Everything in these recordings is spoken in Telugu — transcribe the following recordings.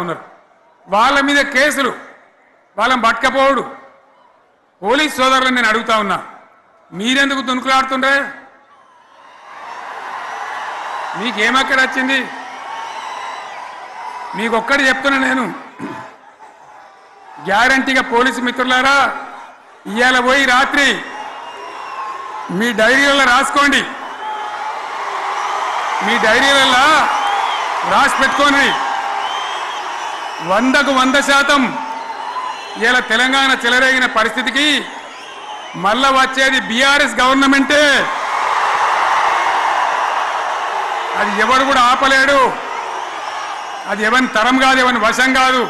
ఉన్నారు. వాళ్ళ మీద కేసులు, వాళ్ళని పట్టుకపోవడు. పోలీస్ సోదరులను నేను అడుగుతా ఉన్నా, మీరెందుకు దునుకులాడుతుండే? మీకేమక్కడ వచ్చింది? మీకు ఒక్కటి చెప్తున్నా నేను, గ్యారంటీగా పోలీసు మిత్రులారా, ఇవాళ పోయి రాత్రి మీ డైరీలలో రాసుకోండి, మీ డైరీలలో రాసి పెట్టుకోండి. 100కు 100% ఇలా తెలంగాణ చెలరేగిన పరిస్థితికి మళ్ళా వచ్చేది బీఆర్ఎస్ గవర్నమెంటే. అది ఎవరు కూడా ఆపలేడు. అది ఎవరి తరం కాదు, ఎవరి వశం కాదు.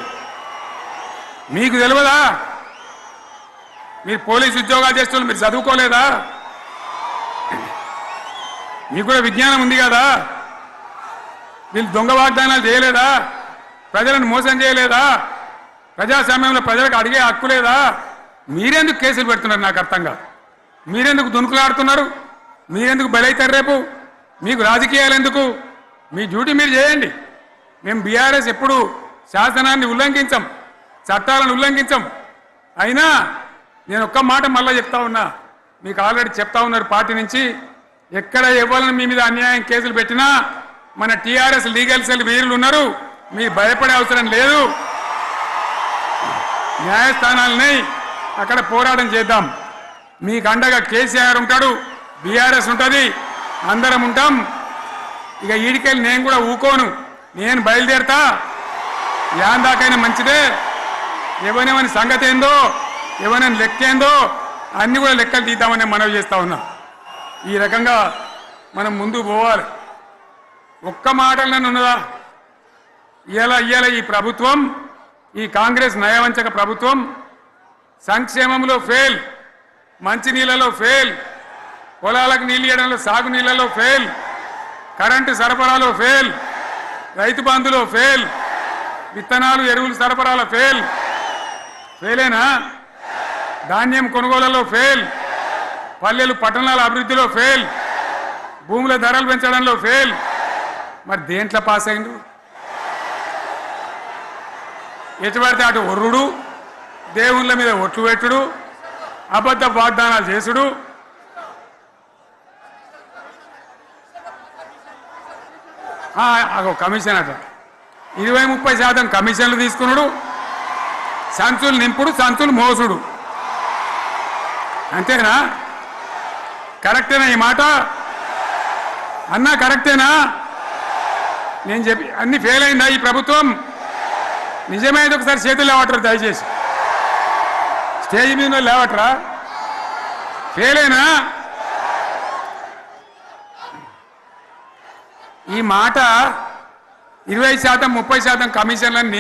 మీకు తెలియదా? మీరు పోలీసు ఉద్యోగాలు చేస్తున్నారు, మీరు చదువుకోలేదా? మీకు కూడా విజ్ఞానం ఉంది కదా? వీళ్ళు దొంగ వాగ్దానాలు చేయలేదా? ప్రజలను మోసం చేయలేదా? ప్రజాస్వామ్యంలో ప్రజలకు అడిగే హక్కు లేదా? మీరెందుకు కేసులు పెడుతున్నారు? నాకు అర్థం కాదు. మీరెందుకు దునుకులాడుతున్నారు? మీరెందుకు బలైతారు? రేపు మీకు రాజకీయాలు ఎందుకు? మీ డ్యూటీ మీరు చేయండి. మేము బీఆర్ఎస్ ఎప్పుడు శాసనాన్ని ఉల్లంఘించాం, చట్టాలను ఉల్లంఘించాం. అయినా నేను ఒక్క మాట మళ్ళీ చెప్తా ఉన్నా, మీకు ఆల్రెడీ చెప్తా ఉన్నారు పార్టీ నుంచి, ఎక్కడ ఎవరిని మీ మీద అన్యాయం కేసులు పెట్టినా మన టీఆర్ఎస్ లీగల్ సెల్ వీరులు ఉన్నారు, మీరు భయపడే అవసరం లేదు. న్యాయస్థానాలని అక్కడ పోరాటం చేద్దాం. మీకు అండగా కేసీఆర్ ఉంటాడు, బీఆర్ఎస్ ఉంటుంది, అందరం ఉంటాం. ఇక ఈడికెళ్ళి నేను కూడా ఊకోను, నేను బయలుదేరతా. యాందాకైనా మంచిదే. ఎవరెవరి సంగతి ఏందో, ఎవరైనా లెక్కేందో అన్ని కూడా లెక్కలు తీద్దామని మనవి చేస్తా ఉన్నా. ఈ రకంగా మనం ముందుకు పోవాలి. ఒక్క మాటలను ఉన్నదా? ఇవాళ ఈ ప్రభుత్వం, ఈ కాంగ్రెస్ నయవంచక ప్రభుత్వం సంక్షేమంలో ఫెయిల్, మంచినీళ్ళలో ఫెయిల్, పొలాలకు నీళ్ళు ఇవ్వడంలో, సాగు నీళ్ళలో ఫెయిల్, కరెంటు సరఫరాలో ఫెయిల్, రైతు బంధులో ఫెయిల్, విత్తనాలు ఎరువులు సరఫరాలో ఫెయిలేనా? ధాన్యం కొనుగోలులో ఫెయిల్, పల్లెలు పట్టణాల అభివృద్ధిలో ఫెయిల్, భూముల ధరలు పెంచడంలో ఫెయిల్. మరి దేంట్లో పాస్ అయిండు? ఎటుపడితే అటు ఒర్రుడు, దేవుళ్ళ మీద ఒట్లు పెట్టుడు, అబద్ధ వాగ్దానాలు చేసుడు. కమిషన్ అట 20-30% కమిషన్లు తీసుకున్నాడు, సంచులు నింపుడు, సంచులు మోసుడు. అంతేనా? కరెక్టేనా ఈ మాట? అన్నా కరెక్టేనా? నేను చెప్పి అన్ని ఫెయిల్ అయిందా ఈ ప్రభుత్వం? నిజమైతే ఒకసారి చేతులు లేవటరు దయచేసి. స్టేజ్ మీద లేవటరా? ఫెయిలేనా? ఈ మాట 20%, 30% కమిషన్లని